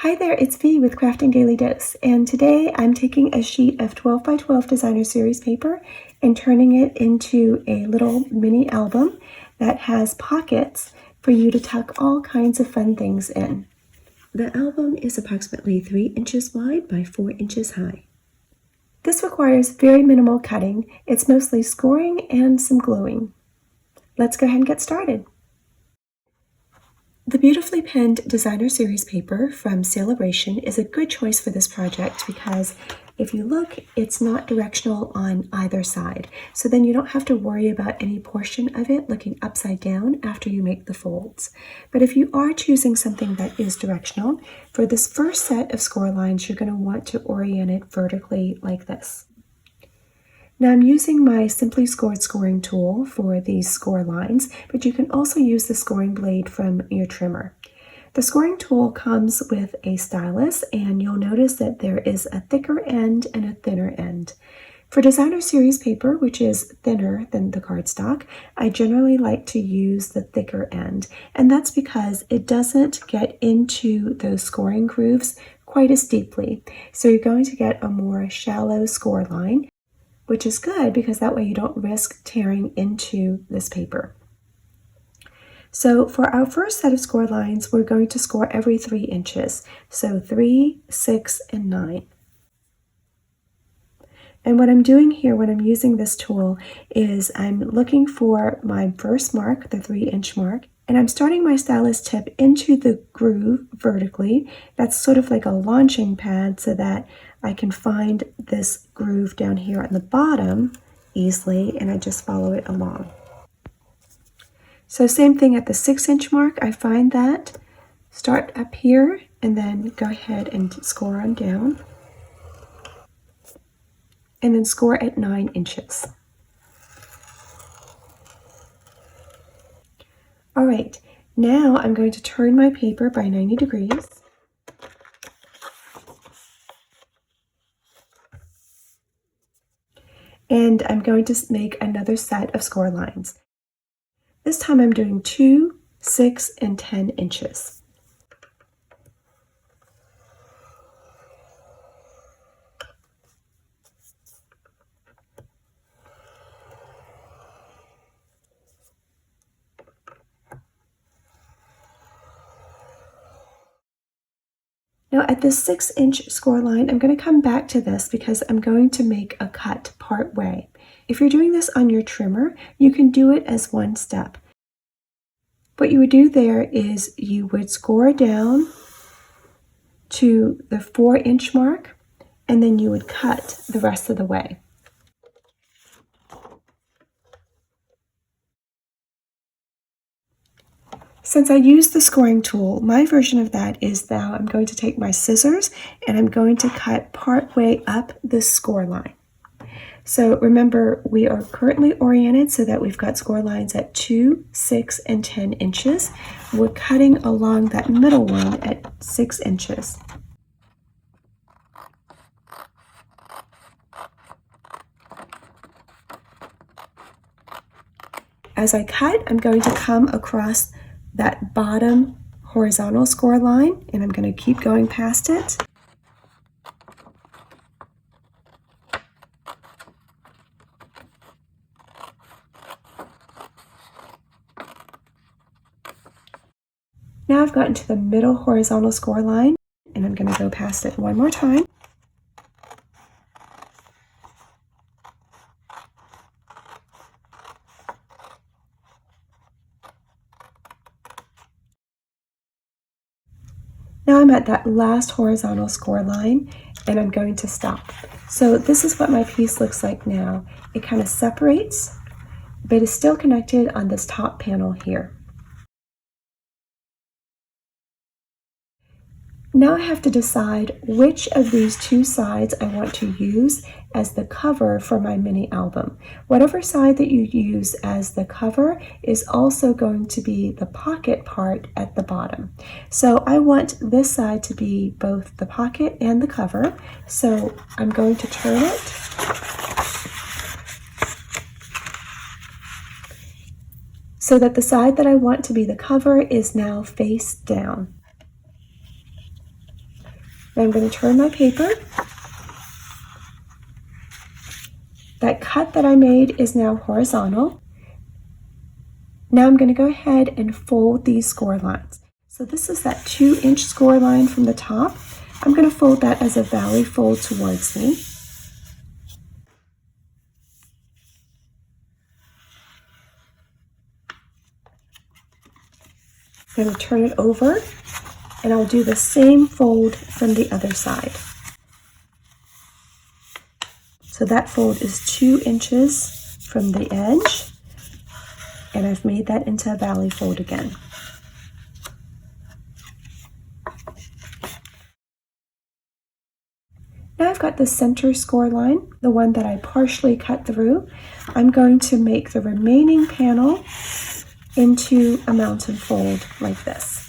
Hi there, it's V with Crafting Daily Dose, and today I'm taking a sheet of 12 by 12 designer series paper and turning it into a little mini album that has pockets for you to tuck all kinds of fun things in. The album is approximately 3 inches wide by 4 inches high. This requires very minimal cutting. It's mostly scoring and some gluing. Let's go ahead and get started. The beautifully penned designer series paper from Sale-a-bration is a good choice for this project because if you look, it's not directional on either side. So then you don't have to worry about any portion of it looking upside down after you make the folds. But if you are choosing something that is directional, for this first set of score lines, you're going to want to orient it vertically like this. Now I'm using my Simply Scored scoring tool for these score lines, but you can also use the scoring blade from your trimmer. The scoring tool comes with a stylus, and you'll notice that there is a thicker end and a thinner end. For designer series paper, which is thinner than the cardstock, I generally like to use the thicker end, and that's because it doesn't get into those scoring grooves quite as deeply. So you're going to get a more shallow score line, which is good because that way you don't risk tearing into this paper. So for our first set of score lines, we're going to score every 3 inches. So 3, 6, and 9. And what I'm doing here when I'm using this tool is I'm looking for my first mark, the 3-inch mark, and I'm starting my stylus tip into the groove vertically. That's sort of like a launching pad so that I can find this groove down here on the bottom easily, and I just follow it along. So same thing at the 6-inch mark, I find that, start up here, and then go ahead and score on down, and then score at 9 inches. All right, now I'm going to turn my paper by 90 degrees. And I'm going to make another set of score lines. This time I'm doing 2, 6, and 10 inches. Now at the 6-inch score line, I'm going to come back to this because I'm going to make a cut part way. If you're doing this on your trimmer, you can do it as one step. What you would do there is you would score down to the 4-inch mark, and then you would cut the rest of the way. Since I used the scoring tool, my version of that is now I'm going to take my scissors and I'm going to cut part way up this score line. So remember, we are currently oriented so that we've got score lines at 2, 6, and 10 inches. We're cutting along that middle one at 6 inches. As I cut, I'm going to come across that bottom horizontal score line, and I'm going to keep going past it. Now I've gotten to the middle horizontal score line, and I'm going to go past it one more time. Now I'm at that last horizontal score line, and I'm going to stop. So this is what my piece looks like now. It kind of separates, but is still connected on this top panel here. Now I have to decide which of these two sides I want to use as the cover for my mini album. Whatever side that you use as the cover is also going to be the pocket part at the bottom. So I want this side to be both the pocket and the cover. So I'm going to turn it. So that the side that I want to be the cover is now face down. Now I'm going to turn my paper. That cut that I made is now horizontal. Now I'm going to go ahead and fold these score lines. So this is that 2-inch score line from the top. I'm going to fold that as a valley fold towards me. I'm going to turn it over, and I'll do the same fold from the other side. So that fold is 2 inches from the edge, and I've made that into a valley fold again. Now I've got the center score line, the one that I partially cut through. I'm going to make the remaining panel into a mountain fold like this.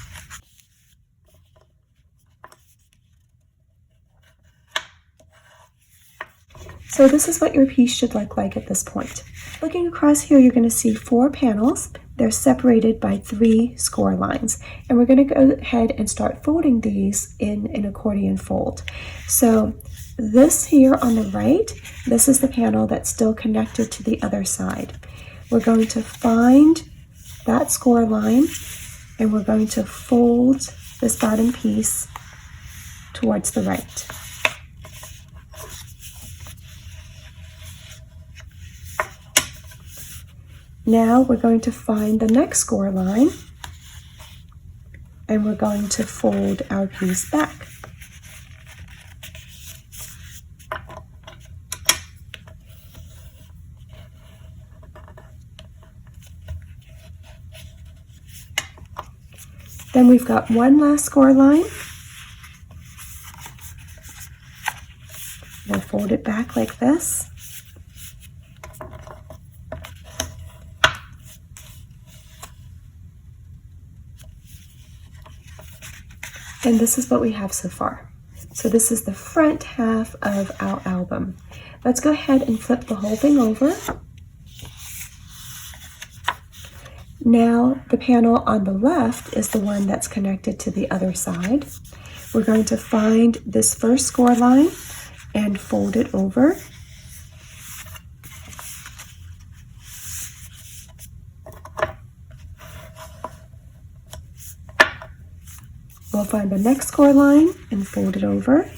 So this is what your piece should look like at this point. Looking across here, you're going to see 4 panels. They're separated by 3 score lines. And we're going to go ahead and start folding these in an accordion fold. So this here on the right, this is the panel that's still connected to the other side. We're going to find that score line, and we're going to fold this bottom piece towards the right. Now we're going to find the next score line, and we're going to fold our piece back. Then we've got one last score line. We'll fold it back like this. And this is what we have so far. So this is the front half of our album. Let's go ahead and flip the whole thing over. Now the panel on the left is the one that's connected to the other side. We're going to find this first score line and fold it over. We'll find the next score line and fold it over.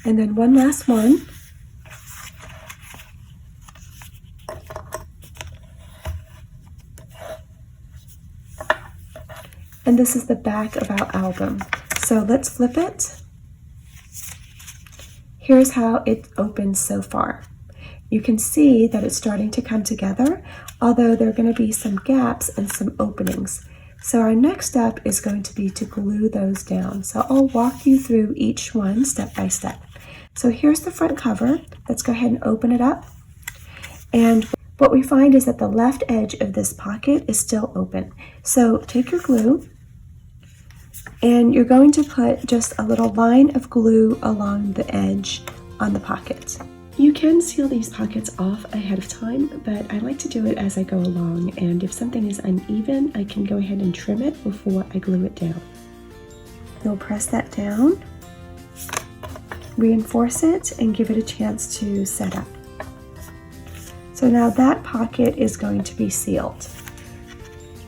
And then one last one. And this is the back of our album. So let's flip it. Here's how it opens so far. You can see that it's starting to come together, although there are going to be some gaps and some openings. So our next step is going to be to glue those down. So I'll walk you through each one step by step. So here's the front cover. Let's go ahead and open it up. And what we find is that the left edge of this pocket is still open. So take your glue, and you're going to put just a little line of glue along the edge on the pocket. You can seal these pockets off ahead of time, but I like to do it as I go along, and if something is uneven, I can go ahead and trim it before I glue it down. You'll press that down, reinforce it, and give it a chance to set up. So now that pocket is going to be sealed.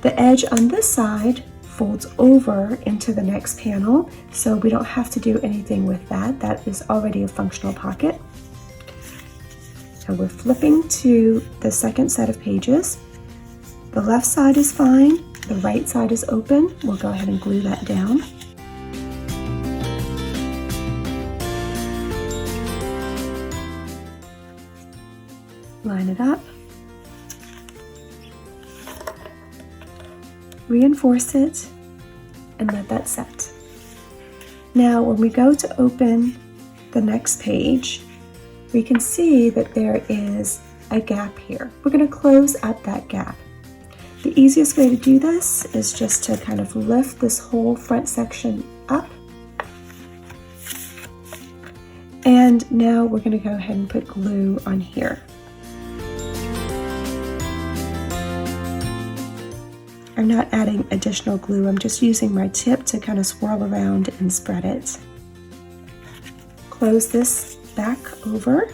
The edge on this side folds over into the next panel, so we don't have to do anything with that. That is already a functional pocket. So we're flipping to the second set of pages. The left side is fine, the right side is open. We'll go ahead and glue that down. Line it up, reinforce it, and let that set. Now when we go to open the next page, we can see that there is a gap here. We're going to close at that gap. The easiest way to do this is just to kind of lift this whole front section up. And And now we're going to go ahead and put glue on here. I'm not adding additional glue, I'm just using my tip to kind of swirl around and spread it. Close this back over,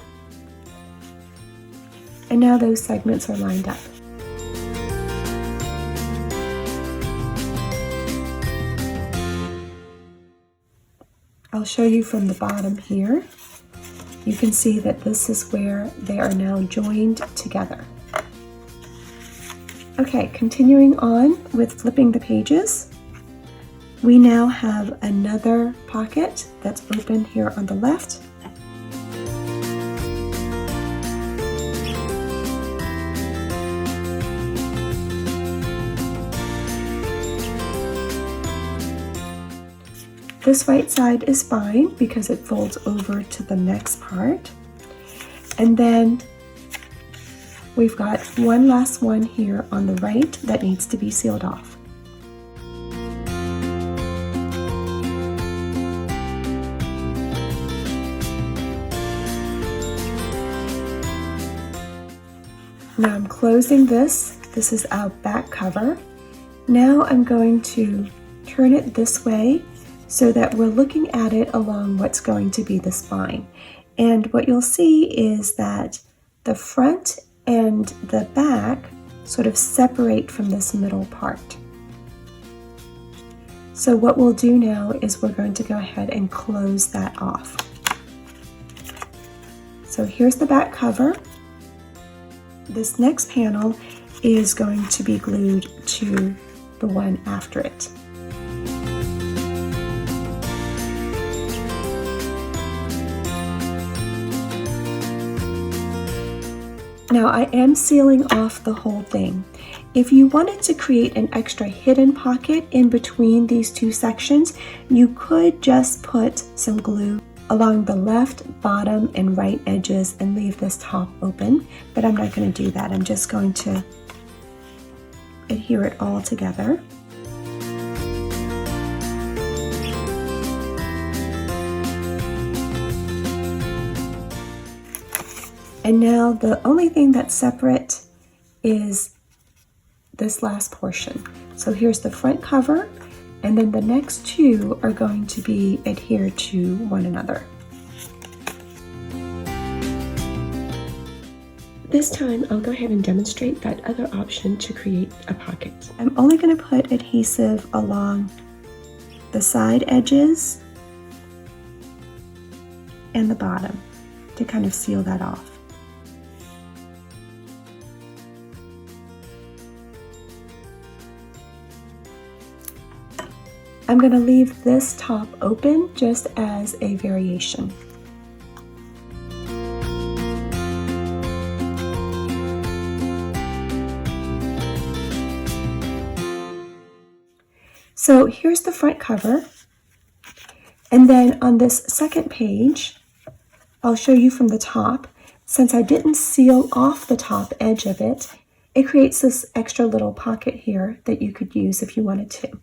and now those segments are lined up. I'll show you from the bottom here. You can see that this is where they are now joined together. Okay, continuing on with flipping the pages, we now have another pocket that's open here on the left. This right side is fine because it folds over to the next part. And then we've got one last one here on the right that needs to be sealed off. Now I'm closing this. This is our back cover. Now I'm going to turn it this way so that we're looking at it along what's going to be the spine. And what you'll see is that the front and the back sort of separate from this middle part. So what we'll do now is we're going to go ahead and close that off. So here's the back cover. This next panel is going to be glued to the one after it. Now I am sealing off the whole thing. If you wanted to create an extra hidden pocket in between these two sections, you could just put some glue along the left, bottom, and right edges and leave this top open, but I'm not going to do that. I'm just going to adhere it all together. And now the only thing that's separate is this last portion. So here's the front cover, and then the next two are going to be adhered to one another. This time I'll go ahead and demonstrate that other option to create a pocket. I'm only going to put adhesive along the side edges and the bottom to kind of seal that off. I'm going to leave this top open just as a variation. So here's the front cover, and then on this second page, I'll show you from the top. Since I didn't seal off the top edge of it, it creates this extra little pocket here that you could use if you wanted to.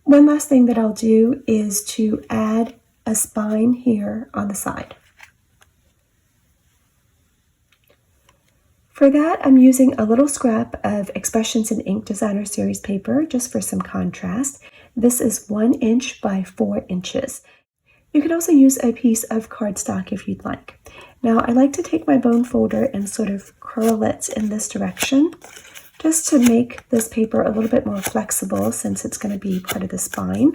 One last thing that I'll do is to add a spine here on the side. For that, I'm using a little scrap of Expressions in Ink Designer Series paper just for some contrast. This is 1 inch by 4 inches. You can also use a piece of cardstock if you'd like. Now, I like to take my bone folder and sort of curl it in this direction, just to make this paper a little bit more flexible since it's going to be part of the spine.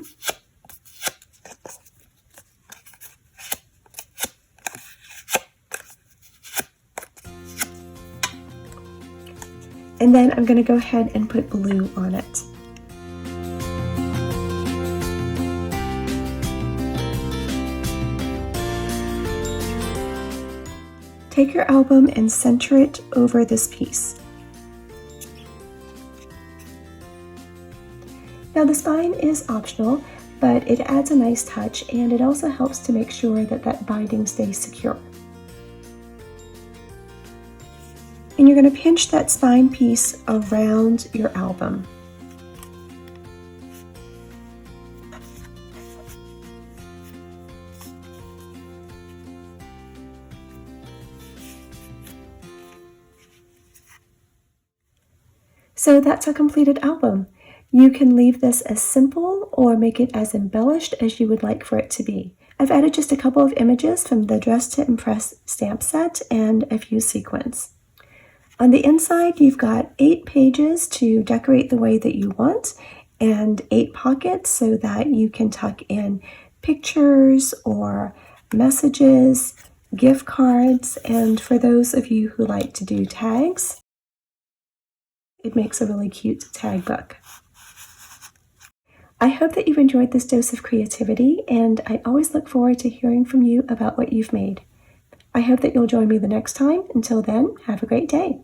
And then I'm going to go ahead and put glue on it. Take your album and center it over this piece. Now the spine is optional, but it adds a nice touch, and it also helps to make sure that that binding stays secure. And you're going to pinch that spine piece around your album. So that's a completed album. You can leave this as simple or make it as embellished as you would like for it to be. I've added just a couple of images from the Dress to Impress stamp set and a few sequins. On the inside, you've got 8 pages to decorate the way that you want and 8 pockets so that you can tuck in pictures or messages, gift cards, and for those of you who like to do tags, it makes a really cute tag book. I hope that you've enjoyed this dose of creativity, and I always look forward to hearing from you about what you've made. I hope that you'll join me the next time. Until then, have a great day.